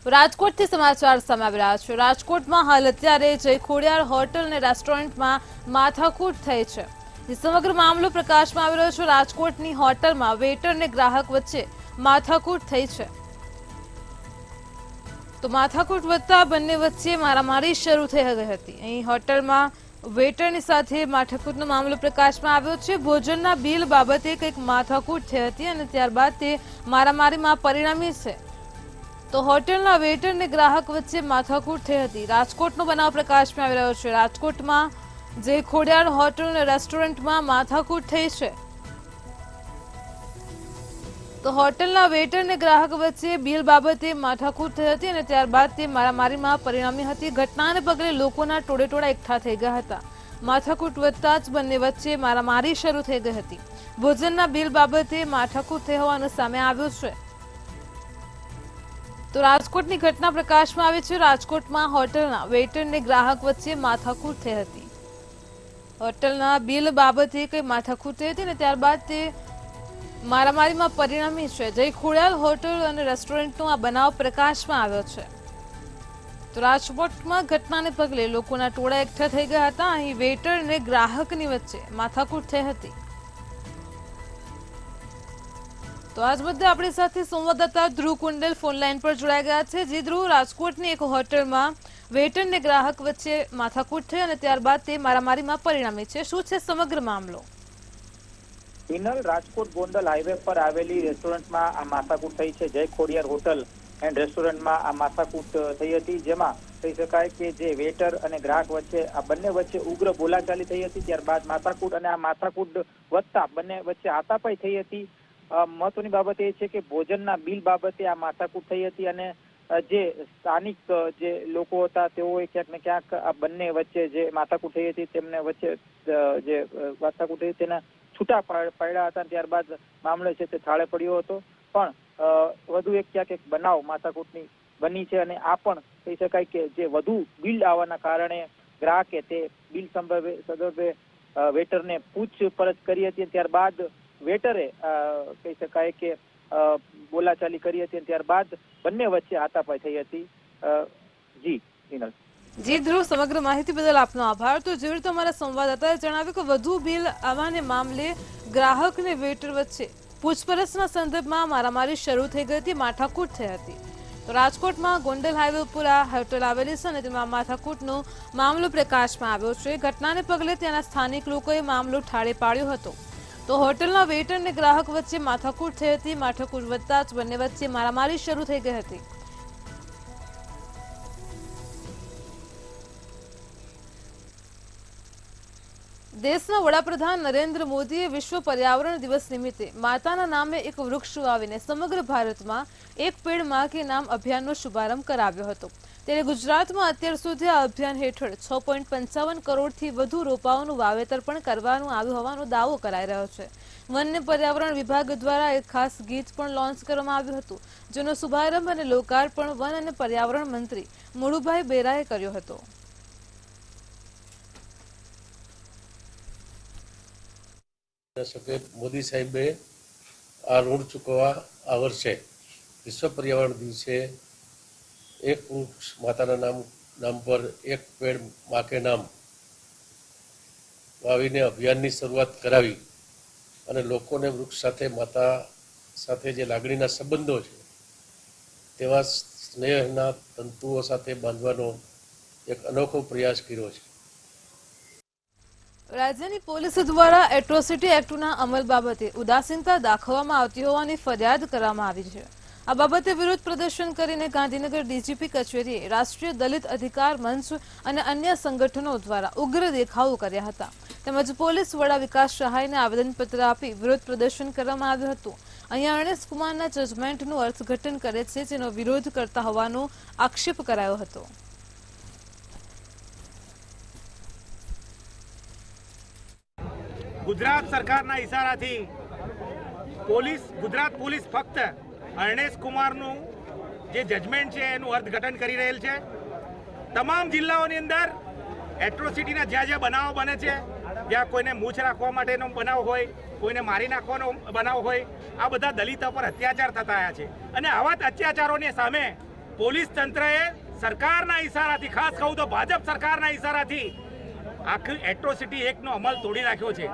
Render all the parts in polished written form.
રાજકોટથી સમાચાર સામે આવી રહ્યા છે। રાજકોટમાં હાલ અત્યારે જય ખોડિયાર હોટલ અને રેસ્ટોરન્ટમાં માથાકૂટ થઈ છે। સમગ્ર મામલો પ્રકાશમાં આવી રહ્યો છે। રાજકોટની હોટલમાં વેટર અને ગ્રાહક વચ્ચે માથાકૂટ થઈ છે। તો માથાકૂટ વધતા બંને વચ્ચે મારામારી શરૂ થઈ ગઈ હતી। અહીં હોટલમાં વેટરની સાથે માથાકૂટનો મામલો પ્રકાશમાં આવ્યો છે। ભોજનના બિલ બાબતે કંઈક માથાકૂટ થઈ હતી અને ત્યારબાદ તે મારામારીમાં પરિણમી છે। તો હોટલના વેટર અને ગ્રાહક વચ્ચે માથાકૂટ થઈ હતી। રાજકોટનો બનાવ પ્રકાશમાં આવી રહ્યો છે। રાજકોટમાં જે ખોડિયાર હોટલ અને રેસ્ટોરન્ટમાં માથાકૂટ થઈ છે। તો હોટલના વેટર અને ગ્રાહક વચ્ચે બિલ બાબતે માથાકૂટ થઈ હતી અને ત્યારબાદ તે મારામારીમાં પરિણમી હતી। ઘટનાને પગલે લોકોના ટોળેટોળા એકઠા થઈ ગયા હતા। માથાકૂટ વધતા જ બંને વચ્ચે મારામારી શરૂ થઈ ગઈ હતી। ભોજનના બિલ બાબતે માથાકૂટ થઈ હોવાનું સામે આવ્યું છે। તો રાજકોટની ઘટના પ્રકાશમાં આવી છે। રાજકોટમાં હોટલના વેટર અને ગ્રાહક વચ્ચે માથાકૂટ થઈ હતી। હોટલના બિલ બાબતે કઈ માથાકૂટ થઈ હતી અને ત્યારબાદ તે મારામારીમાં પરિણમી છે। જય ખોડિયાર હોટલ અને રેસ્ટોરન્ટનો આ બનાવ પ્રકાશમાં આવ્યો છે। તો રાજકોટમાં ઘટનાને પગલે લોકોના ટોળા એકઠા થઈ ગયા હતા। અહીં વેટર અને ગ્રાહકની વચ્ચે માથાકૂટ થઈ હતી। તો આજ મુદ્દે આપણી સાથે સંવાદદાતા ધ્રુવ કુંડલ ફોન લાઈન પર જોડાઈ ગયા છે। જે ધ્રુવ, રાજકોટની એક હોટલમાં વેટર અને ગ્રાહક વચ્ચે માથાકૂટ થઈ અને ત્યારબાદ તે મારામારીમાં પરિણમી છે। શું છે સમગ્ર મામલો? હિનલ, રાજકોટ ગોંડલ હાઈવે પર આવેલી રેસ્ટોરન્ટમાં આ માથાકૂટ થઈ છે। જય ખોડિયાર હોટલ એન્ડ રેસ્ટોરન્ટમાં આ માથાકૂટ થઈ હતી, જેમાં કહી શકાય કે જે વેટર અને ગ્રાહક વચ્ચે આ બંને વચ્ચે ઉગ્ર બોલાચાલી થઈ હતી। ત્યારબાદ માથાકૂટ અને આ માથાકૂટ વધતા બંને વચ્ચે હાથાપાઈ થઈ હતી। મહત્વની બાબત એ છે કે ભોજનના બિલ બાબતે આ માથાકૂટ થઈ હતી અને જે સ્થાનિક જે લોકો હતા તેઓએ ક્યાંક ને ક્યાંક આ બંને વચ્ચે જે માથાકૂટ થઈ હતી તેમને વચ્ચે જે માથાકૂટ થઈ તેના છૂટા પડ્યા હતા। ત્યારબાદ મામલો છે તે થાળે પડ્યો હતો। પણ વધુ એક ક્યાંક એક બનાવ માથાકૂટની બની છે અને આ પણ કહી શકાય કે જે વધુ બિલ આવવાના કારણે ગ્રાહકે તે બિલ સંદર્ભે વેટરને પૂછપરછ કરી હતી। ત્યારબાદ વેટરે કહી શકાય કે બોલાચાલી કરી હતી। ત્યારબાદ બંને વચ્ચે હાથાપાઈ થઈ હતી। જી હિનલ। જી ધ્રુવ, સમગ્ર માહિતી બદલ આપનો આભાર। તો જેવી રીતે અમારા સંવાદદાતાએ જણાવ્યું કે વધુ બિલ આવવાને મામલે ગ્રાહક અને વેટર વચ્ચે પૂછપરછના સંદર્ભમાં મારામારી શરૂ થઈ ગઈ હતી, માથાકૂટ થઈ હતી। તો રાજકોટમાં ગોંડલ હાઈવે ઉપર આ હોટલ આવેલી છે અને તેમાં માથાકૂટનો મામલો પ્રકાશમાં આવ્યો છે। ઘટનાને પગલે ત્યાંના સ્થાનિક લોકોએ મામલો ઠાળે પાડ્યો હતો। તો હોટલના વેટર અને ગ્રાહક વચ્ચે માથાકૂટ થઈ હતી। માથાકૂટ વધતા જ બંને વચ્ચે મારામારી શરૂ થઈ ગઈ હતી। દેશના વડાપ્રધાન નરેન્દ્ર મોદીએ વિશ્વ પર્યાવરણ દિવસ નિમિત્તે માતાના નામે એક વૃક્ષ વાવીને સમગ્ર ભારતમાં એક પેડ માં કે નામ અભિયાનનો શુભારંભ કરાવ્યો હતો। ત્યારે ગુજરાતમાં અત્યાર સુધી આ અભિયાન હેઠળ 6.55 કરોડથી વધુ રોપાઓનું વાવેતર પણ કરવાનું આવ્યું હોવાનો દાવો કરાઈ રહ્યો છે। વન અને પર્યાવરણ વિભાગ દ્વારા એક ખાસ ગીત પણ લોન્ચ કરવામાં આવ્યું હતું, જેનો શુભારંભ અને લોકાર્પણ વન અને પર્યાવરણ મંત્રી મુળુભાઈ બેરાએ કર્યો હતો। મોદી સાહેબે આ ઋણ ચૂકવવા આ વર્ષે વિશ્વ પર્યાવરણ દિવસે એક વૃક્ષ માતાના નામ પર એક પેડ માં કે નામ વાવીને અભિયાનની શરૂઆત કરાવી અને લોકોને વૃક્ષ સાથે માતા સાથે જે લાગણીના સંબંધો છે તેવા સ્નેહના તંતુઓ સાથે બાંધવાનો એક અનોખો પ્રયાસ કર્યો છે। રાજ્યની પોલીસ દ્વારા એટ્રોસિટી એક્ટના અમલ બાબતે ઉદાસીનતા દાખવવામાં આવતી હોવાની ફરિયાદ કરવામાં આવી છે। આ બાબતે વિરોધ પ્રદર્શન કરીને ગાંધીનગર ડીજીપી કચેરીએ રાષ્ટ્રીય દલિત અધિકાર મંચ અને અન્ય સંગઠનો દ્વારા ઉગ્ર દેખાવો કર્યા હતા। તેમજ પોલીસ વડા વિકાસ સહાયને આવેદનપત્ર આપી વિરોધ પ્રદર્શન કરવામાં આવ્યું હતું। અહીંયા અર્ણેશ કુમારના જજમેન્ટનું અર્થઘટન કરે છે, જેનો વિરોધ કરતા હોવાનો આક્ષેપ કરાયો હતો। ગુજરાત સરકારના ઇશારાથી ગુજરાત પોલીસ ફક્ત અર્ણેશ કુમારનું જે જજમેન્ટ છે એનું અર્થઘટન કરી રહેલ છે। તમામ જિલ્લાઓની અંદર એટ્રોસિટીના જ્યાં જ્યાં બનાવો બને છે, જ્યાં કોઈને મૂછ રાખવા માટેનો બનાવ હોય, કોઈને મારી નાખવાનો બનાવ હોય, આ બધા દલિતો પર અત્યાચાર થતા આવ્યા છે અને આવા અત્યાચારોની સામે પોલીસ તંત્રએ સરકારના ઈશારાથી, ખાસ કહું તો ભાજપ સરકારના ઈશારાથી આખી એટ્રોસિટી એક્ટનો અમલ તોડી નાખ્યો છે.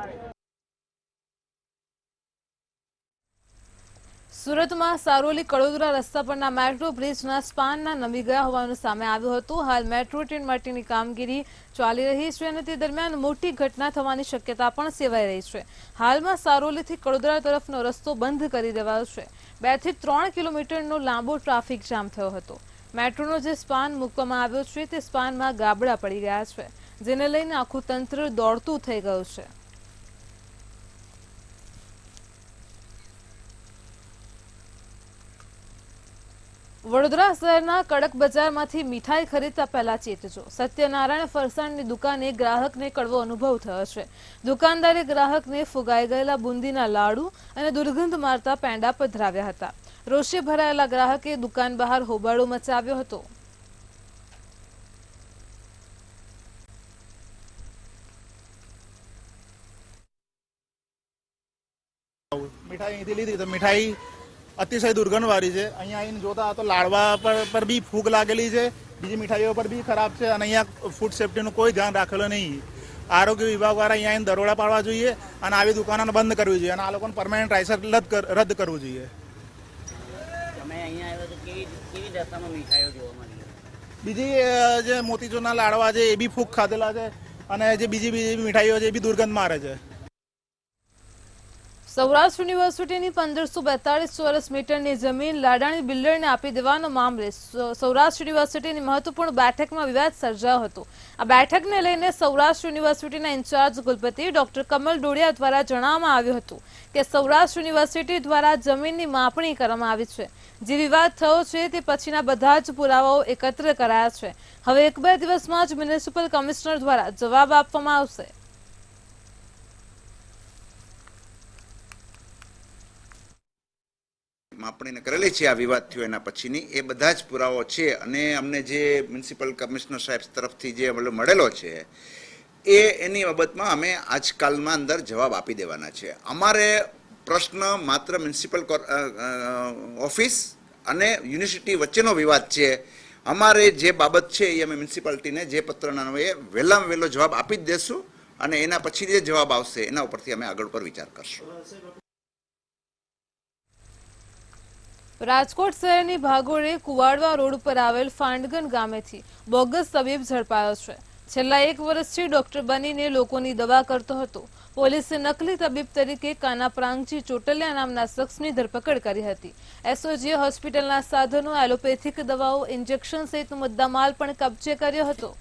સુરતમાં સારોલી કડોદરા રસ્તા પરના મેટ્રો બ્રિજના સ્પાનના નમી ગયા હોવાનું સામે આવ્યું હતું. હાલ મેટ્રો ટ્રેન માટેની કામગીરી ચાલી રહી છે અને તે દરમિયાન મોટી ઘટના થવાની શક્યતા પણ સેવાઈ રહી છે. હાલમાં સારોલીથી કડોદરા તરફનો રસ્તો બંધ કરી દેવાયો છે. 2 થી 3 કિલોમીટરનો લાંબો ટ્રાફિક જામ થયો હતો. મેટ્રોનો જે સ્પાન મૂકવામાં આવ્યો છે તે સ્પાનમાં ગાબડા પડી ગયા છે, જેને લઈને આખું તંત્ર દોડતું થઈ ગયું છે. વડોદરા શહેરના કડક બજારમાંથી મીઠાઈ ખરીદતા પહેલા ચેતજો. સત્યનારાયણ ફરસાણની દુકાને ગ્રાહકને કડવો અનુભવ થયો છે. દુકાનદારે ગ્રાહકને ફુગાઈ ગયેલા બુંદીના લાડુ અને દુર્ગંધ મારતા પેંડા પધરાવ્યા હતા. રોષે ભરાયેલા ગ્રાહકે દુકાન બહાર હોબાળો મચાવ્યો હતો. મીઠાઈ અહીંથી લીધી તો મીઠાઈ અતિશય દુર્ગંધવાળી છે. અહીંયા આવીને જોતા તો લાડવા પર બી ફૂગ લાગેલી છે, બીજી મીઠાઈઓ પર બી ખરાબ છે અને અહીંયા ફૂડ સેફ્ટીનું કોઈ ધ્યાન રાખેલું નહીં. આરોગ્ય વિભાગવાળા અહીંયા આવીને દરોડા પાડવા જોઈએ અને આવી દુકાનોને બંધ કરવી જોઈએ અને આ લોકોને પરમાનન્ટ લાયસન્સ રદ કરવું જોઈએ. બીજી જે મોતીચૂરના લાડવા છે એ બી ફૂગ ખાધેલા છે અને જે બીજી મીઠાઈઓ છે એ બી દુર્ગંધ મારે છે. સૌરાષ્ટ્ર યુનિવર્સિટીની 1542 ચોરસ મીટરની જમીન લાડાણી બિલ્ડરને આપી દેવાનો મામલે સૌરાષ્ટ્ર યુનિવર્સિટીની મહત્વપૂર્ણ બેઠકમાં વિવાદ સર્જાયો હતો. આ બેઠકને લઈને સૌરાષ્ટ્ર યુનિવર્સિટીના ઇન્ચાર્જ કુલપતિ ડોક્ટર કમલ ડોડિયા દ્વારા જણાવવામાં આવ્યું હતું કે સૌરાષ્ટ્ર યુનિવર્સિટી દ્વારા જમીનની માપણી કરવામાં આવી છે. જે વિવાદ થયો છે તે પછીના બધા જ પુરાવાઓ એકત્ર કરાયા છે. હવે 1-2 દિવસમાં જ મ્યુનિસિપલ કમિશનર દ્વારા જવાબ આપવામાં આવશે. માપણીને કરેલી છે આ વિવાદ થયો એના પછીની, એ બધા જ પુરાવો છે અને અમને જે મ્યુનિસિપલ કમિશનર સાહેબ તરફથી જે મળેલો છે એની બાબતમાં અમે આજકાલમાં અંદર જવાબ આપી દેવાના છે. અમારે પ્રશ્ન માત્ર મ્યુનિસિપલ ઓફિસ અને યુનિવર્સિટી વચ્ચેનો વિવાદ છે. અમારે જે બાબત છે એ અમે મ્યુનિસિપાલિટીને જે પત્રના એ વહેલામાં વહેલો જવાબ આપી જ દેશું અને એના પછી જે જવાબ આવશે એના ઉપરથી અમે આગળ પર વિચાર કરશું. રાજકોટ શહેરની ભાગોળે કુવાડવા રોડ પર આવેલ ફાંડગન ગામેથી બોગસ તબીબ ઝડપાયો છે. છેલ્લા 1 વર્ષથી ડોક્ટર બનીને લોકોની દવા કરતો હતો. પોલીસે નકલી તબીબ તરીકે કાના પ્રાંગજી ચોટલિયા નામના શખ્સની ધરપકડ કરી હતી. એસઓજીએ હોસ્પિટલના સાધનો, એલોપેથિક દવાઓ, ઇન્જેક્શન સહિતનો મુદ્દામાલ પણ કબજે કર્યો હતો.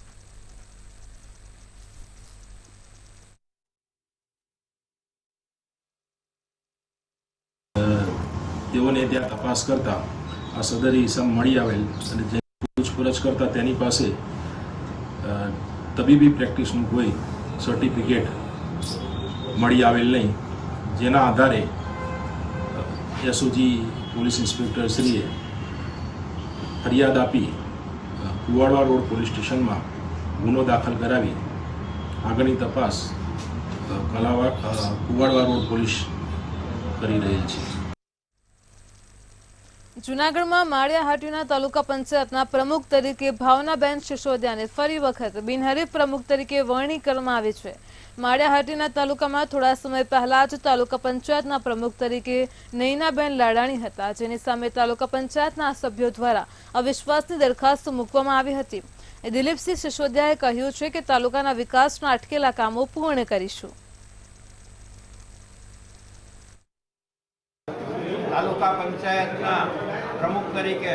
તેઓને ત્યાં તપાસ કરતા આ સદરી ઇસમ મળી આવેલ અને જે પૂછપરછ કરતા તેની પાસે તબીબી પ્રેક્ટિસનું કોઈ સર્ટિફિકેટ મળી આવેલ નહીં, જેના આધારે એસઓજી પોલીસ ઇન્સ્પેક્ટર શ્રીએ ફરિયાદ આપી કુવાડવા રોડ પોલીસ સ્ટેશનમાં ગુનો દાખલ કરાવી આગળની તપાસ કુવાડવા રોડ પોલીસ કરી રહી છે. જૂનાગઢમાં માળિયા હાટીના તાલુકા પંચાયતના પ્રમુખ તરીકે ભાવનાબેન સિસોદિયાને ફરી વખત બિનહરીફ પ્રમુખ તરીકે વરણી કરવામાં આવી છે. માળિયા હાટીના તાલુકામાં થોડા સમય પહેલા જ તાલુકા પંચાયતના પ્રમુખ તરીકે નૈનાબેન લાડાણી હતા, જેની સામે તાલુકા પંચાયતના સભ્યો દ્વારા અવિશ્વાસની દરખાસ્ત મૂકવામાં આવી હતી. દિલીપસિંહ સિસોદિયાએ કહ્યું છે કે તાલુકાના વિકાસના અટકેલા કામો પૂર્ણ કરીશું. તાલુકા પંચાયતના પ્રમુખ તરીકે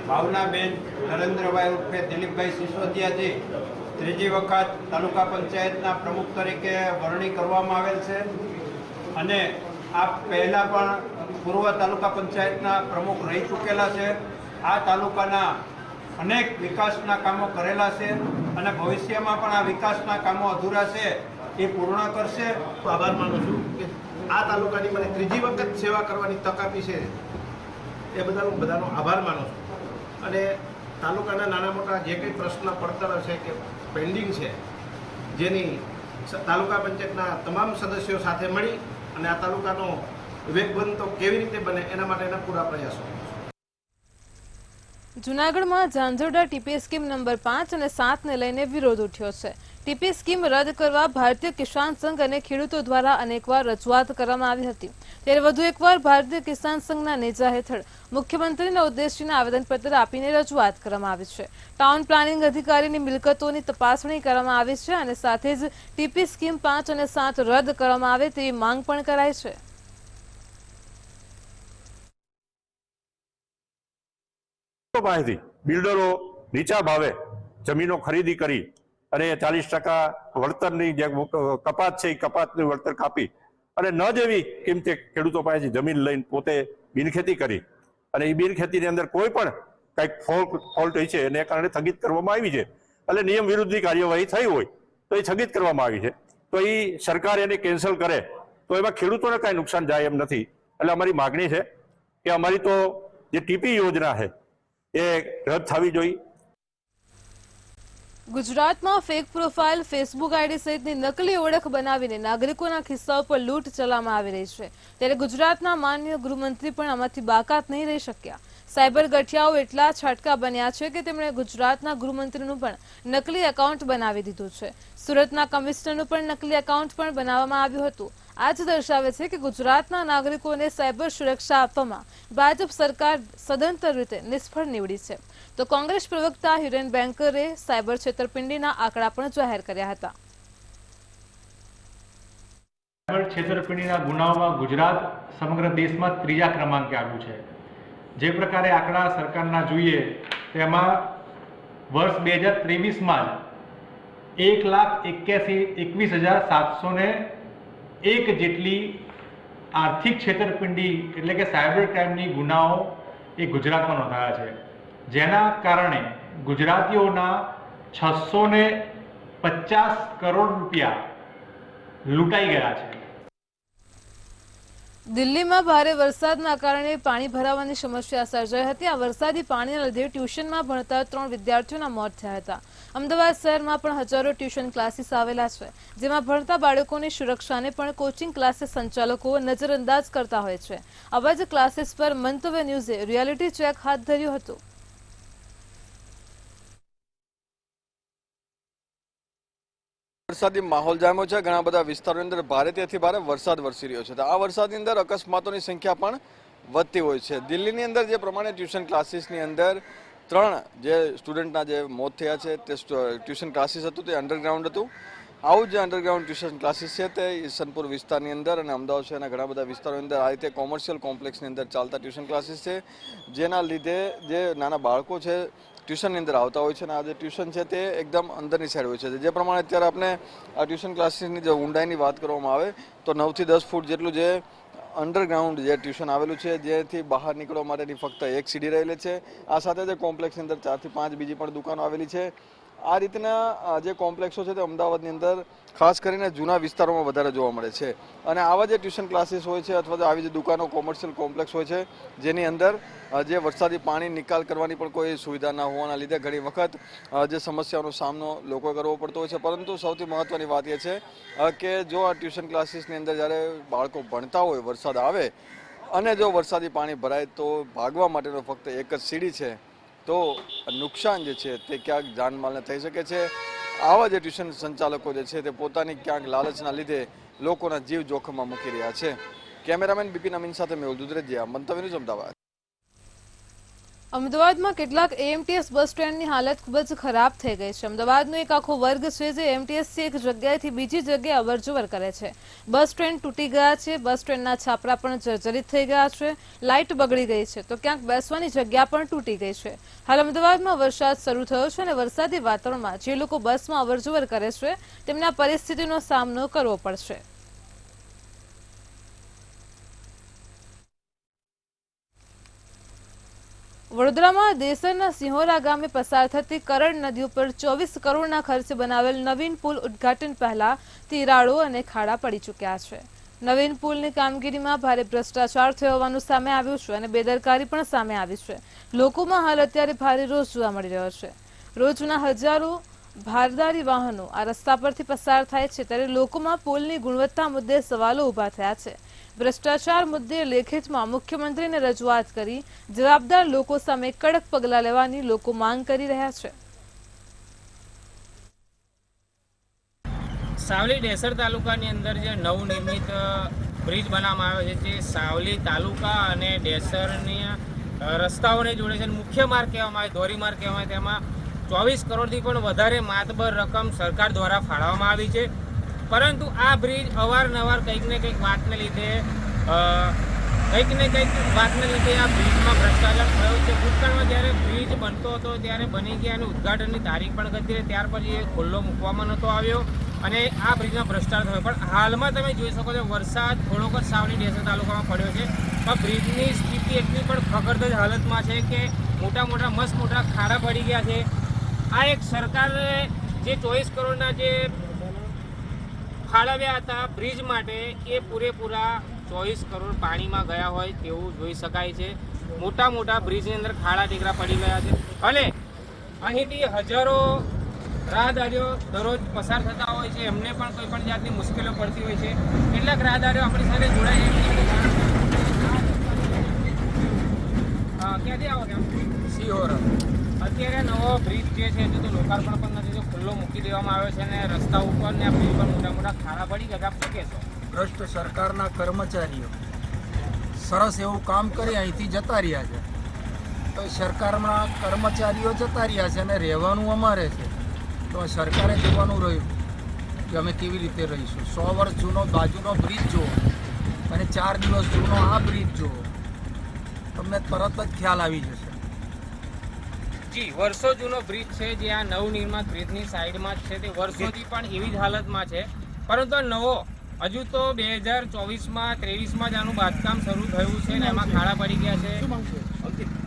ભાવનાબેન નરેન્દ્રભાઈ ઉર્ફે દિલીપભાઈ સિસોદિયાજી ત્રીજી વખત તાલુકા પંચાયતના પ્રમુખ તરીકે વરણી કરવામાં આવેલ છે અને આ પહેલાં પણ પૂર્વ તાલુકા પંચાયતના પ્રમુખ રહી ચૂકેલા છે. આ તાલુકાના અનેક વિકાસના કામો કરેલા છે અને ભવિષ્યમાં પણ આ વિકાસના કામો અધૂરા છે એ પૂર્ણ કરશે. આભાર માનું છું કે આ તાલુકાની મને ત્રીજી વખત સેવા કરવાની તક આપી છે એ બધાનો આભાર માનું છું. અને તાલુકાના નાના મોટા જે કંઈ પ્રશ્ન પડતર છે કે પેન્ડિંગ છે, જેની તાલુકા પંચાયતના તમામ સદસ્યો સાથે મળી અને આ તાલુકાનો વિવેક બનતો કેવી રીતે બને એના માટેના પૂરા પ્રયાસો. જૂનાગઢમાં ઝાંઝરડા ટીપી સ્કીમ નંબર 5 અને 7 ને લઈને વિરોધ ઉઠ્યો છે. ટીપી સ્કીમ રદ કરવા ભારતીય કિસાન સંઘ અને ખેડૂતો દ્વારા અનેકવાર રજૂઆત કરવામાં આવી હતી. ત્યારે વધુ એકવાર ભારતીય કિસાન સંઘના નેજા હેઠળ મુખ્યમંત્રીના ઉદ્દેશીને આવેદનપત્ર આપીને રજૂઆત કરવામાં આવી છે. ટાઉન પ્લાનિંગ અધિકારીની મિલકતોની તપાસણી કરવામાં આવી છે અને સાથે જ ટીપી સ્કીમ 5 અને 7 રદ કરવામાં આવે તેવી માંગ પણ કરાઈ છે. પાસેથી બિલ્ડરો નીચા ભાવે જમીનો ખરીદી કરી અને 40% વળતરની જે કપાત છે એ કપાતનું વળતર કાપી અને ન જેવી કિંમતે ખેડૂતો પાસેથી જમીન લઈને પોતે બિનખેતી કરી અને એ બિનખેતીની અંદર કોઈ પણ કંઈક ફોલ્ટ હોય છે એને કારણે સ્થગિત કરવામાં આવી છે. એટલે નિયમ વિરુદ્ધની કાર્યવાહી થઈ હોય તો એ સ્થગિત કરવામાં આવી છે. તો એ સરકાર એને કેન્સલ કરે તો એમાં ખેડૂતોને કાંઈ નુકસાન જાય એમ નથી. એટલે અમારી માગણી છે કે અમારી તો જે ટીપી યોજના છે એ રદ થવી જોઈએ. ગુજરાતમાં ફેક પ્રોફાઇલ, ફેસબુક આઈડી સહિતની નકલી ઓળખ બનાવીને નાગરિકોના ખિસ્સાઓ પર લૂંટ ચલાવવામાં આવી રહી છે. ત્યારે ગુજરાતના માનનીય ગૃહમંત્રી પણ આમાંથી બાકાત નહીં રહી શક્યા. સાયબર ગઠિયાઓ એટલા છાટકા બન્યા છે કે તેમણે ગુજરાતના ગૃહમંત્રીનું પણ નકલી એકાઉન્ટ બનાવી દીધું છે. સુરતના કમિશનરનું પણ નકલી એકાઉન્ટ પણ બનાવવામાં આવ્યું હતું. આ જ દર્શાવે છે કે ગુજરાતના નાગરિકોને સાયબર સુરક્ષા આપવામાં ભાજપ સરકાર સદંતર રીતે નિષ્ફળ નીવડી છે. તો કોંગ્રેસ પ્રવક્તા હિરેન બેંકરે સાયબર છેતરપિંડીના આંકડા પણ જાહેર કર્યા હતા. સાયબર છેતરપિંડીના ગુનાઓમાં ગુજરાત સમગ્ર દેશમાં 3જા ક્રમાંકે આવ્યું છે. જે પ્રકારે આંકડા સરકારના જોઈએ તેમાં વર્ષ 2023માં જ 1,21,701 જેટલી આર્થિક છેતરપિંડી એટલે કે સાયબર ક્રાઇમની ગુનાઓ એ ગુજરાતમાં નોંધાયા છે. જેના કારણે ગુજરાતીઓના 650 કરોડ રૂપિયા લૂંટાઈ ગયા છે. દિલ્હીમાં ભારે વરસાદના કારણે પાણી ભરાવાની સમસ્યા સર્જાઈ હતી. આ વરસાદી પાણીના લીધે ટ્યુશનમાં ભણતા 3 વિદ્યાર્થીઓના મોત થયા હતા. અમદાવાદ શહેરમાં પણ હજારો ટ્યુશન ક્લાસીસ આવેલા છે, જેમાં ભણતા બાળકોની સુરક્ષાને પણ કોચિંગ ક્લાસીસ સંચાલકો નજરઅંદાજ કરતા હોય છે. આવા જ ક્લાસીસ પર મંતવ્ય ન્યૂઝે રિયાલિટી ચેક હાથ ધર્યું હતું. વરસાદી માહોલ જામ્યો છે. ઘણા બધા વિસ્તારોની અંદર ભારેથી ભારે વરસાદ વરસી રહ્યો છે. આ વરસાદની અંદર અકસ્માતોની સંખ્યા પણ વધતી હોય છે. દિલ્હીની અંદર જે પ્રમાણે ટ્યુશન ક્લાસીસની અંદર 3 જે સ્ટુડન્ટના જે મોત થયા છે તે ટ્યુશન ક્લાસીસ હતું તે અંડરગ્રાઉન્ડ હતું. આવું જે અંડરગ્રાઉન્ડ ટ્યુશન ક્લાસીસ છે તે ઈસનપુર વિસ્તારની અંદર અને અમદાવાદ શહેરના ઘણા બધા વિસ્તારોની અંદર આ રીતે કોમર્શિયલ કોમ્પ્લેક્સની અંદર ચાલતા ટ્યુશન ક્લાસીસ છે. જેના લીધે જે નાના બાળકો છે ટ્યુશનની અંદર આવતા હોય છે અને આ જે ટ્યુશન છે તે એકદમ અંદરની સાઈડ હોય છે. જે પ્રમાણે અત્યારે આપણે આ ટ્યુશન ક્લાસીસની જે ઊંડાઈની વાત કરવામાં આવે તો 9 થી 10 ફૂટ જેટલું જે અંડરગ્રાઉન્ડ જે ટ્યુશન આવેલું છે, જેથી બહાર નીકળવા માટેની ફક્ત એક સીડી રહેલી છે. આ સાથે જે કોમ્પ્લેક્સની અંદર 4 થી 5 બીજી પણ દુકાનો આવેલી છે. આ રીતના જે કોમ્પ્લેક્સો છે તે અમદાવાદની અંદર ખાસ કરીને જૂના વિસ્તારોમાં વધારે જોવા મળે છે. અને આવા જે ટ્યુશન ક્લાસીસ હોય છે અથવા તો આવી જે દુકાનો કોમર્શિયલ કોમ્પ્લેક્સ હોય છે જેની અંદર જે વરસાદી પાણી નિકાલ કરવાની પણ કોઈ સુવિધા ના હોવાના લીધે ઘણી વખત જે સમસ્યાઓનો સામનો લોકો કરવો પડતો હોય છે. પરંતુ સૌથી મહત્ત્વની વાત એ છે કે જો આ ટ્યુશન ક્લાસીસની અંદર જ્યારે બાળકો ભણતા હોય, વરસાદ આવે અને જો વરસાદી પાણી ભરાય તો ભાગવા માટેનો ફક્ત એક જ સીડી છે, તો નુકસાન જે છે તે ક્યાંક જાનમાલને થઈ શકે છે. આવા જે ટ્યુશન સંચાલકો જે છે તે પોતાની ક્યાંક લાલચના લીધે લોકોના જીવ જોખમમાં મૂકી રહ્યા છે. કેમેરામેન બિપિન અમીન સાથે મેહુલ દુધરેજિયા, મંતવ્ય ન્યૂઝ, અમદાવાદ. અમદાવાદમાં કેટલાક એએમટીએસ બસ સ્ટેન્ડની હાલત ખૂબ જ ખરાબ થઈ ગઈ છે. અમદાવાદનો એક આખો વર્ગ છે જે એએમટીએસથી એક જગ્યાએથી બીજી જગ્યાએ અવરજવર કરે છે. બસ સ્ટેન્ડ તૂટી ગયા છે, બસ સ્ટેન્ડના છાપરા પણ જર્જરિત થઈ ગયા છે, લાઇટ બગડી ગઈ છે, તો ક્યાંક બેસવાની જગ્યા પણ તૂટી ગઈ છે. હાલ અમદાવાદમાં વરસાદ શરૂ થયો છે અને વરસાદી વાતાવરણમાં જે લોકો બસમાં અવરજવર કરે છે તેમને આ પરિસ્થિતિનો સામનો કરવો પડશે. વડોદરામાં દેસરના સિંહોરા ગામે પસાર થતી કરડ નદી ઉપર 24 કરોડના ખર્ચે બનાવેલ નવીન પુલ ઉદ્ઘાટન પહેલા તિરાડો અને ખાડા પડી ચૂક્યા છે. નવીન પુલની કામગીરીમાં ભારે ભ્રષ્ટાચાર થયો હોવાનું સામે આવ્યું છે અને બેદરકારી પણ સામે આવી છે. લોકોમાં હાલ અત્યારે ભારે રોષ જોવા મળી રહ્યો છે. રોજના હજારો ભારદારી વાહનો આ રસ્તા પરથી પસાર થાય છે, ત્યારે લોકોમાં પુલની ગુણવત્તા મુદ્દે સવાલો ઊભા થયા છે. ભ્રષ્ટાચાર મુદ્દે લેખિતમાં મુખ્યમંત્રીને રજૂઆત કરી જવાબદાર લોકો સામે કડક પગલાં લેવાની લોકો માંગ કરી રહ્યા છે. સાવલી ડેસર તાલુકાની અંદર જે નવનિર્મિત બ્રિજ બનાવવામાં આવ્યો છે, જે સાવલી તાલુકા અને ડેસરની રસ્તાઓને જોડે છે. મુખ્ય માર્ગ કહેવામાં આવે, ધોરીમાર્ગ કહેવામાં આવે, તેમાં 24 કરોડથી પણ વધારે માતબર રકમ સરકાર દ્વારા ફાળવવામાં આવી છે. પરંતુ આ બ્રિજ અવારનવાર કંઈક ને કંઈક વાતને લીધે આ બ્રિજમાં ભ્રષ્ટાચાર થયો છે. ભૂતકાળમાં જ્યારે બ્રિજ બનતો હતો ત્યારે બની ગયા અને ઉદ્ઘાટનની તારીખ પણ ગઈ હતી, ત્યાર પછી એ ખુલ્લો મૂકવામાં નહોતો આવ્યો અને આ બ્રિજમાં ભ્રષ્ટાચાર થયો. પણ હાલમાં તમે જોઈ શકો છો, વરસાદ થોડોક જ સાવલી ડેસર તાલુકામાં પડ્યો છે, પણ બ્રિજની સ્થિતિ એટલી પણ ફકરદજ હાલતમાં છે કે મસ્ત મોટા ખાડા પડી ગયા છે. આ એક સરકારે જે 24 કરોડના જે ફાળવ્યા હતા બ્રિજ માટે, એ પૂરેપૂરા 24 કરોડ પાણીમાં ગયા હોય તેવું જોઈ શકાય છે. મોટા બ્રિજની અંદર ખાડા ટેકરા પડી ગયા છે અને અહીંથી હજારો રાહદારીઓ દરરોજ પસાર થતા હોય છે. એમને પણ કોઈ પણ જાતની મુશ્કેલીઓ પડતી હોય છે. કેટલાક રાહદારીઓ આપણી સાથે જોડાય છે. ક્યાંથી આવો ત્યાં? સિહોર. અત્યારે નવો બ્રિજ જે છે તે તો લોકાર્પણ પણ નથી, જો ખુલ્લો મૂકી દેવામાં આવ્યો છે અને રસ્તા ઉપર ને આ બ્રિજ પર મોટા ખાડા પડી ગયા. આપ શું કહેશો? ભ્રષ્ટ સરકારના કર્મચારીઓ સરસ એવું કામ કરી અહીંથી જતા રહ્યા છે. તો સરકારના કર્મચારીઓ જતા રહ્યા છે અને રહેવાનું અમારે છે. તો સરકારે જોવાનું રહ્યું કે અમે કેવી રીતે રહીશું. 100 વર્ષ જૂનો બાજુનો બ્રિજ જુઓ અને 4 દિવસ જૂનો આ બ્રિજ જુઓ, તમને તરત જ ખ્યાલ આવી જશે. જી, વર્ષો જૂનો બ્રિજ છે, જે આ નવનિર્મિત બ્રિજની સાઈડમાં જ છે, તે વર્ષોથી પણ એવી જ હાલતમાં છે. પરંતુ નવો હજુ તો 2024માં 23માં જ આનું બાંધકામ શરૂ થયું છે અને એમાં ખાડા પડી ગયા છે.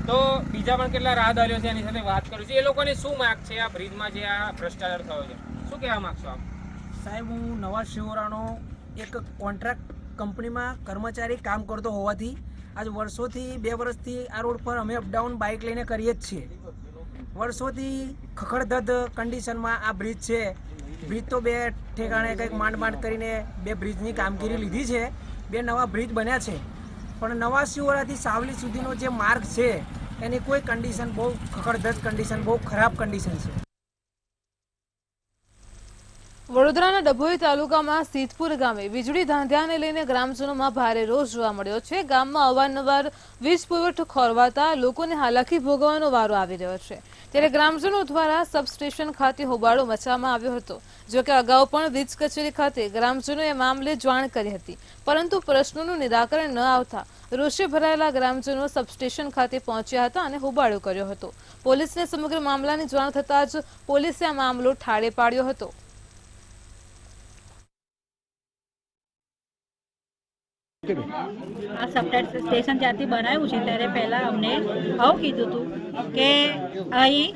તો બીજા પણ કેટલા રાહદારીઓ છે એની સાથે વાત કરું છું. એ લોકોની શું માંગ છે આ બ્રિજમાં જે આ ભ્રષ્ટાચાર થયો છે? શું કહેવા માંગશો આપ? સાહેબ, હું નવા શિવરાનો એક કોન્ટ્રાક્ટ કંપનીમાં કર્મચારી કામ કરતો હોવાથી આજ વર્ષોથી 2 વર્ષથી આ રોડ પર અમે અપડાઉન બાઇક લઈને કરીએ જ છીએ. વર્ષોથી ખખડધજ કન્ડિશનમાં આ બ્રિજ છે. બ્રિજ તો 2 ઠેકાણે કંઈક માંડ કરીને 2 બ્રિજની કામગીરી લીધી છે. 2 નવા બ્રિજ બન્યા છે, પણ નવા શિવરાથી સાવલી સુધીનો જે માર્ગ છે એની કોઈ કન્ડિશન બહુ ખખડધજ કન્ડિશન, બહુ ખરાબ કન્ડિશન છે. વડોદરાના ડભોઈ તાલુકામાં સિદ્ધપુર ગામે વીજળી ધાંધ્યાને લઈને ગ્રામજનોમાં ભારે રોષ જોવા મળ્યો છે. ગામમાં અવારનવાર વીજ પુરવઠો ખોરવાતા લોકોને હાલાકી ભોગવવાનો વારો આવી રહ્યો છે. ત્યારે ગ્રામજનો દ્વારા સબસ્ટેશન ખાતે હોબાળો મચાવવામાં આવ્યો હતો. જોકે અગાઉ પણ વીજ કચેરી ખાતે ગ્રામજનોએ મામલે જાણ કરી હતી, પરંતુ પ્રશ્નોનું નિરાકરણ ન આવતા રોષે ભરાયેલા ગ્રામજનો સબસ્ટેશન ખાતે પહોંચ્યા હતા અને હોબાળો કર્યો હતો. પોલીસને સમગ્ર મામલાની જાણ થતાં જ પોલીસે આ મામલો ઠાળે પાડ્યો હતો. આ સબસ્ટેશન જ્યારથી બનાવ્યું છે ત્યારે પહેલાં અમને આવું કીધું હતું કે અહીં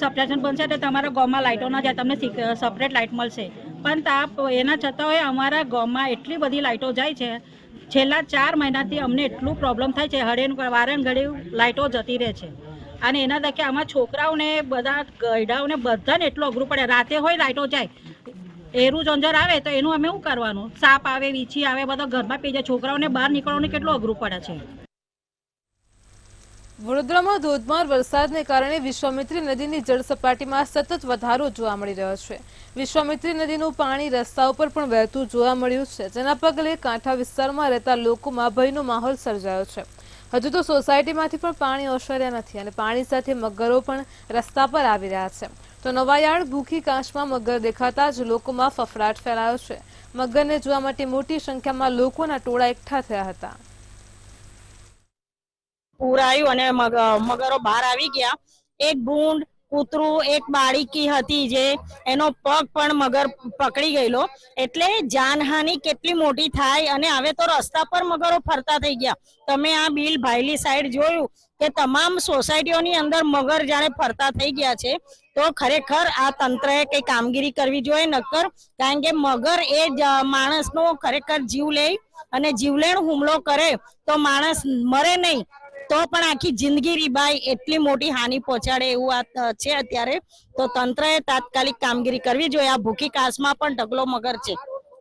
સબસ્ટેશન બનશે તો તમારા ગામમાં લાઇટો ના જાય, તમને સેપરેટ લાઇટ મળશે. પણ એના છતાં અમારા ગામમાં એટલી બધી લાઇટો જાય છે. છેલ્લા 4 મહિનાથી અમને એટલું પ્રોબ્લેમ થાય છે, વારે ઘડી લાઇટો જતી રહે છે. અને એના તકે આમાં છોકરાઓને બધા ગયડાઓને બધાને એટલું અઘરું પડે. રાતે હોય લાઇટો જાય, એરું ઝંઝર આવે તો એનું અમે શું કરવાનું? સાપ આવે, વીછી આવે, બધા ઘરમાં પી જાય. છોકરાઓને બહાર નીકળવાનું કેટલું અઘરું પડે છે. વડોદરામાં ધોધમાર વરસાદને કારણે વિશ્વામિત્રી નદીની જળસપાટીમાં સતત વધારો જોવા મળી રહ્યો છે. વિશ્વામિત્રી નદીનું પાણી રસ્તા ઉપર પણ વહેતું જોવા મળ્યું છે, જેના પગલે કાંઠા વિસ્તારમાં રહેતા લોકોમાં ભયનો માહોલ સર્જાયો છે. હજુ તો સોસાયટીમાંથી પણ પાણી ઓસર્યા નથી અને પાણી સાથે મગરો પણ રસ્તા પર આવી રહ્યા છે. તો નવાયાર્ડ ભૂખી કાંચમાં મગર દેખાતા જ લોકોમાં ફફડાટ ફેલાયો છે. મગરને જોવા માટે મોટી સંખ્યામાં લોકોના ટોળા એકઠા થયા હતા. પૂર આવ્યું અને મગરો બહાર આવી ગયા. એક ભૂંડ, કૂતરું, એક બાળકી હતી જે એનો પગ પણ મગર પકડી ગયેલો. એટલે જાનહાનિ કેટલી મોટી થાય. અને હવે તો રસ્તા પર મગરો ફરતા થઈ ગયા. તમે આ બિલ ભાઈલી સાઈડ જોયું કે તમામ સોસાયટીઓની અંદર મગર જાણે ફરતા થઈ ગયા છે. તો ખરેખર આ તંત્રએ કઈ કામગીરી કરવી જોઈએ નક્કર, કારણ કે મગર એ માણસનો ખરેખર જીવ લે અને જીવલેણ હુમલો કરે તો માણસ મરે નહીં તો પણ આખી જિંદગી રીબાય, એટલી મોટી હાનિ પહોંચાડે એવું આ છે અત્યારે. તો તંત્રએ તાત્કાલિક કામગીરી કરવી જોઈએ. આ ભૂખી કાસમાં પણ ઢગલો મગર છે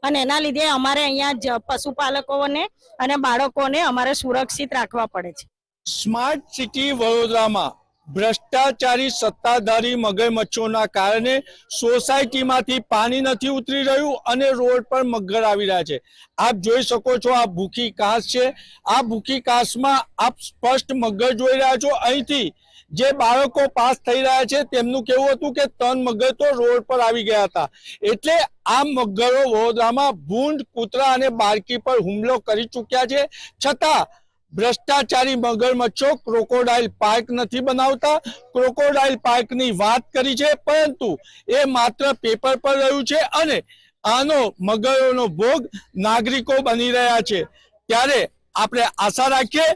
અને એના લીધે અમારે અહીંયા પશુપાલકોને અને બાળકોને અમારે સુરક્ષિત રાખવા પડે છે. સ્માર્ટ સિટી વડોદરામાં ભ્રષ્ટાચારી સત્તાધારી મગરમચ્છોના કારણે સોસાયટીમાંથી પાણી નથી ઉતરી રહ્યું અને રોડ પર મગર આવી રહ્યા છે. આપ જોઈ શકો છો, આ ભૂખી કાંસ છે. આ ભૂખી કાંસમાં આપ સ્પષ્ટ મગર જોઈ રહ્યા છો. અહીંથી જે બાળકો પાસ થઈ રહ્યા છે તેમનું કહેવું હતું કે 3 મગર તો રોડ પર આવી ગયા હતા. એટલે આ મગરો વડોદરામાં ભૂંડ, કૂતરા અને બાળકી પર હુમલો કરી ચૂક્યા છે. છતાં ભ્રષ્ટાચારી મગરમચ્છો ક્રોકોડાઇલ પાર્ક નથી બનાવતા. ક્રોકોડાઇલ પાર્કની વાત કરી છે, પરંતુ એ માત્ર પેપર પર રહ્યું છે અને આનો મગરોનો ભોગ નાગરિકો બની રહ્યા છે. ત્યારે આપણે આશા રાખીએ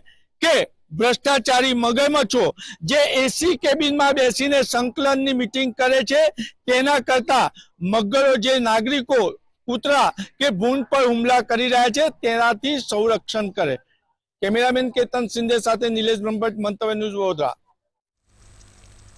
કે ભ્રષ્ટાચારી મગરમચ્છો જે એસી કેબિનમાં બેસીને સંકલનની મીટિંગ કરે છે તેના કરતા મગરો જે નાગરિકો, કૂતરા કે ભૂંડ પર હુમલા કરી રહ્યા છે તેનાથી સંરક્ષણ કરે. કેમેરામેન કેતન સિંધે સાથે નિલેશ બ્રહ્મભટ્ટ, મંતવ્ય ન્યૂઝ, વડોદરા.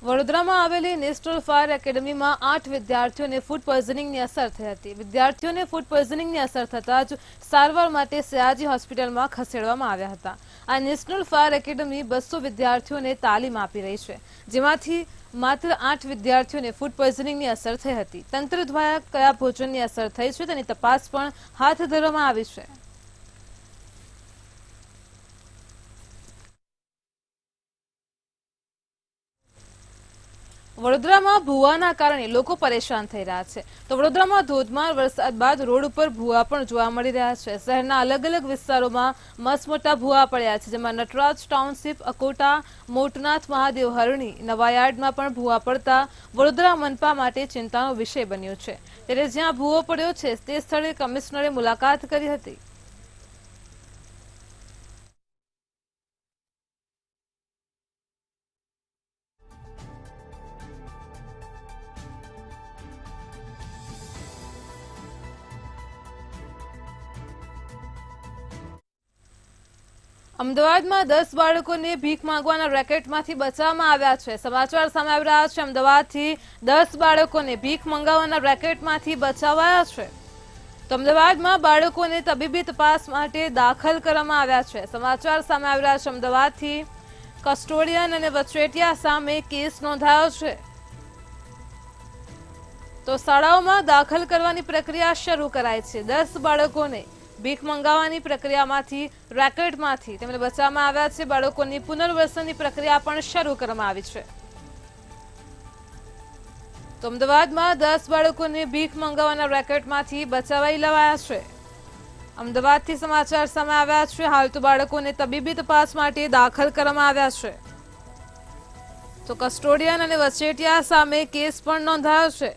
વડોદરામાં આવેલી નેશનલ ફાયર એકેડમીમાં 8 વિદ્યાર્થીઓને ફૂડ પોઈઝનિંગની અસર થઈ હતી. વિદ્યાર્થીઓને ફૂડ પોઈઝનિંગની અસર થતાં જ સારવાર માટે સયાજી હોસ્પિટલમાં ખસેડવામાં આવ્યા હતા. આ નેશનલ ફાયર એકેડમી 200 વિદ્યાર્થીઓને તાલીમ આપી રહી છે, જેમાંથી માત્ર 8 વિદ્યાર્થીઓને ફૂડ પોઈઝનિંગની અસર થઈ હતી. તંત્ર દ્વારા કયા ભોજનની અસર થઈ છે તેની તપાસ પણ હાથ ધરવામાં આવી છે. વડોદરામાં ભૂવાના કારણે લોકો પરેશાન થઈ રહ્યા છે. તો વડોદરામાં ધોધમાર વરસાદ બાદ રોડ ઉપર ભૂવા પણ જોવા મળી રહ્યા છે. શહેરના અલગ અલગ વિસ્તારોમાં મસમોટા ભૂવા પડ્યા છે, જેમાં નટરાજ ટાઉનશીપ, અકોટા, મોટનાથ મહાદેવ, હરણી, નવાયાર્ડમાં પણ ભૂવા પડતા વડોદરા મનપા માટે ચિંતાનો વિષય બન્યો છે. ત્યારે જ્યાં ભૂવો પડ્યો છે તે સ્થળે કમિશનરે મુલાકાત કરી હતી. અમદાવાદમાં 10 બાળકોને ભીખ માંગવાના રેકેટમાંથી બચાવવામાં આવ્યા છે. સમાચાર સામે આવી રહ્યા છે. અમદાવાદથી 10 બાળકોને ભીખ મંગાવવાના રેકેટમાંથી બચાવાયા છે. તો અમદાવાદમાં બાળકોને તબીબી તપાસ માટે દાખલ કરવામાં આવ્યા છે. સમાચાર સામે આવી રહ્યા છે. અમદાવાદથી કસ્ટોડિયન અને વચેટિયા સામે કેસ નોંધાયો છે. તો શાળાઓમાં દાખલ કરવાની પ્રક્રિયા શરૂ કરાઈ છે. 10 બાળકોને ભીખ મંગાવવાની પ્રક્રિયામાંથી, રેકેટમાંથી તેમને બચાવવામાં આવ્યા છે. બાળકોની પુનર્વસનની પ્રક્રિયા પણ શરૂ કરવામાં આવી છે. તો અમદાવાદમાં 10 બાળકોને ભીખ મંગાવવાના રેકેટમાંથી બચાવી લેવાયા છે. અમદાવાદથી સમાચાર સામે આવ્યા છે. હાલ તો બાળકોને તબીબી તપાસ માટે દાખલ કરવામાં આવ્યા છે. તો કસ્ટોડિયન અને વચેટિયા સામે કેસ પણ નોંધાયો છે.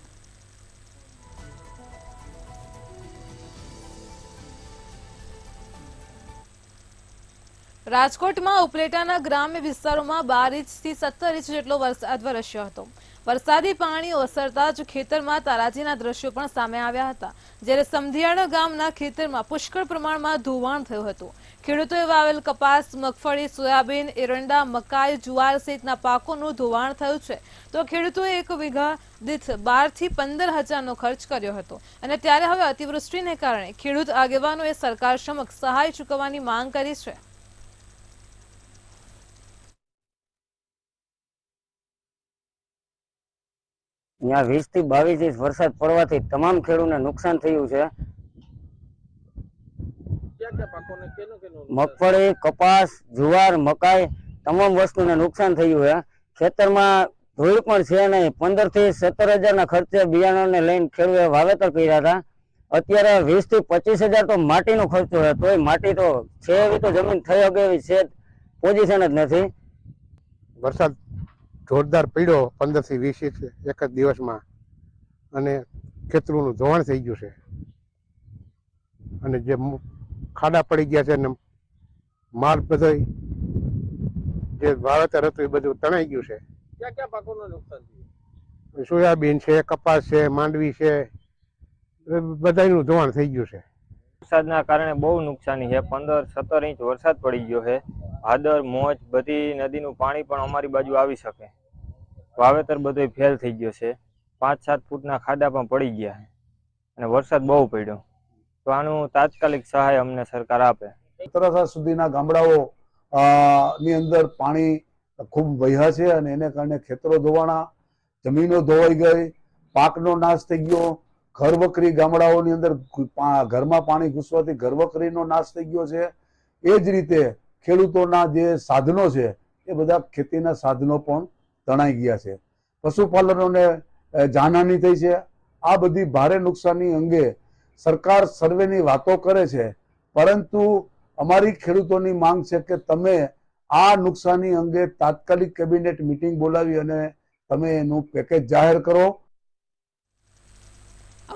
રાજકોટમાં ઉપલેટાના ગ્રામ્ય વિસ્તારોમાં 12 ઇંચથી 17 ઇંચ જેટલો વરસાદ વરસ્યો હતો. વરસાદી પાણી ઓસરતા જ ખેતરમાં તારાજીના દ્રશ્યો પણ સામે આવ્યા હતા. જ્યારે સમધિયાણા ગામના ખેતરમાં પુષ્કળ પ્રમાણમાં ધોવાણ થયું હતું. ખેડૂતોએ વાવેલ કપાસ, મગફળી, સોયાબીન, એરંડા, મકાઈ, જુવાર સહિતના પાકોનું ધોવાણ થયું છે. તો ખેડૂતોએ 1 વીઘા દીઠ 12 થી 15 હજારનો ખર્ચ કર્યો હતો. અને ત્યારે હવે અતિવૃષ્ટિને કારણે ખેડૂત આગેવાનોએ સરકાર સમક્ષ સહાય ચૂકવવાની માંગ કરી છે. ત્યાં 20 થી 22 ઇંચ વરસાદ પડવાથી તમામ ખેડૂતોને નુકસાન થયું છે. મગફળી, કપાસ, જુવાર, મકાઈ તમામ વસ્તુને નુકસાન થયું છે. ખેતરમાં ધૂળ પણ છે નહીં. 15 થી 17 હજારના ખર્ચે બિયારણને લઈને ખેડૂતે વાવેતર કર્યા હતા. અત્યારે 20 થી 25 હજાર તો માટીનો ખર્ચો છે. તોય માટી તો છે એવી તો જમીન થઈ શકે એવી છે પોઝિશન જ નથી. વરસાદ જોરદાર પડ્યો 15 થી 20 ઇંચ એક જ દિવસમાં, અને ખેતરોનું ધોવાણ થઈ ગયું છે. અને જે ખાડા પડી ગયા છે અને માલ બધો જે વાવેતર હતું એ બધું તણાઈ ગયું છે. ક્યાં ક્યાં પાકોનું નુકસાન થયું? સોયાબીન છે, કપાસ છે, માંડવી છે, બધાનું ધોવાણ થઈ ગયું છે. વરસાદના કારણે બહુ નુકસાની છે. 15-17 ઇંચ વરસાદ પડી ગયો છે. ભાદર, મોજ, બધી નદીનું પાણી પણ અમારી બાજુ આવી શકે. વાવેતર બધો ફેલ થઈ ગયો છે. 5-7 ફૂટના ખાડા પણ પડી ગયા છે અને વરસાદ બહુ પડ્યો. તો આનું તાત્કાલિક સહાય અમને સરકાર આપે. 17 સુધીના ગામડાઓ ની અંદર પાણી ખૂબ વહ્યા છે અને એને કારણે ખેતરો ધોવાણા, જમીનો ધોવાઈ ગઈ, પાકનો નાશ થઈ ગયો. ઘરવકરી ગામડાઓની અંદર ઘરમાં પાણી ઘૂસવાથી ઘરવકરીનો નાશ થઈ ગયો છે. એ જ રીતે ખેડૂતોના જે સાધનો છે એ બધા ખેતીના સાધનો પણ તણાઈ ગયા છે. પશુપાલનોને જાનહાની થઈ છે. આ બધી ભારે નુકસાની અંગે સરકાર સર્વેની વાતો કરે છે, પરંતુ અમારી ખેડૂતોની માંગ છે કે તમે આ નુકસાની અંગે તાત્કાલિક કેબિનેટ મીટિંગ બોલાવી અને તમે એનું પેકેજ જાહેર કરો.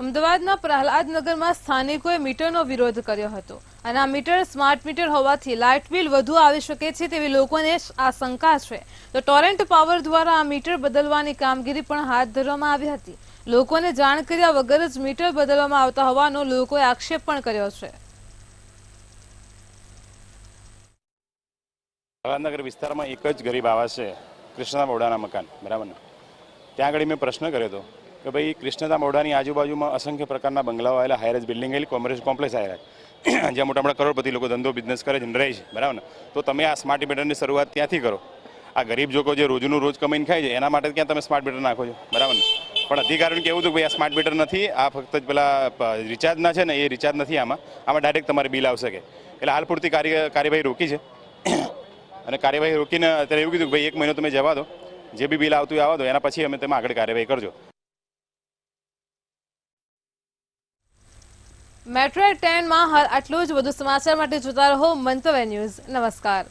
અમદાવાદના પ્રહલાદનગરમાં સ્થાનિકોએ મીટરનો વિરોધ કર્યો હતો અને આ મીટર સ્માર્ટ મીટર હોવાથી લાઇટ બિલ વધુ આવી શકે છે તેવી લોકોને આશંકા છે. તો ટોરેન્ટ પાવર દ્વારા આ મીટર બદલવાની કામગીરી પણ હાથ ધરવામાં આવી હતી. લોકોને જાણ કર્યા વગર જ મીટર બદલવામાં આવતા હોવાનો લોકોએ આક્ષેપ પણ કર્યો છે. પ્રહલાદનગર વિસ્તારમાં એક જ ગરીબ આવાસ છે, કૃષ્ણદા મોવડાના મકાન, બરાબર ને? ત્યાં આગળ મેં પ્રશ્ન કર્યો હતો કે ભાઈ કૃષ્ણદા મોવડાની આજુબાજુમાં અસંખ્ય પ્રકારના બંગલાઓ આવેલા, હાઈરાઇઝ બિલ્ડિંગ આવેલી, કોમર્શિયલ કોમ્પ્લેક્સ આવેલા, જ્યાં મોટા મોટા કરોડપતિ લોકો ધંધો બિઝનેસ કરે છે, રહે છે, બરાબર ને? તો તમે આ સ્માર્ટ મીટરની શરૂઆત ત્યાંથી કરો. આ ગરીબ લોકો જે રોજનું રોજ કમાઈને ખાય છે એના માટે ક્યાં તમે સ્માર્ટ મીટર નાખો છો, બરાબર ને? પણ અધિકારીને કહેવું હતું કે ભાઈ આ સ્માર્ટ મીટર નથી, આ ફક્ત જ પેલા રિચાર્જના છે ને, એ રિચાર્જ નથી, આમાં ડાયરેક્ટ તમારે બિલ આવશે કે. એટલે હાલ પૂરતી કાર્યવાહી રોકી છે અને કાર્યવાહી રોકીને અત્યારે એવું કીધું કે ભાઈ 1 મહિનો તમે જવા દો, જે બી બિલ આવતું આવવા દો, એના પછી અમે તેમાં આગળ કાર્યવાહી કરજો. મેટ્રો 10 માં હાલ આટલું જ. વધુ સમાચાર માટે જોતા રહો મંતવ્ય ન્યૂઝ. નમસ્કાર.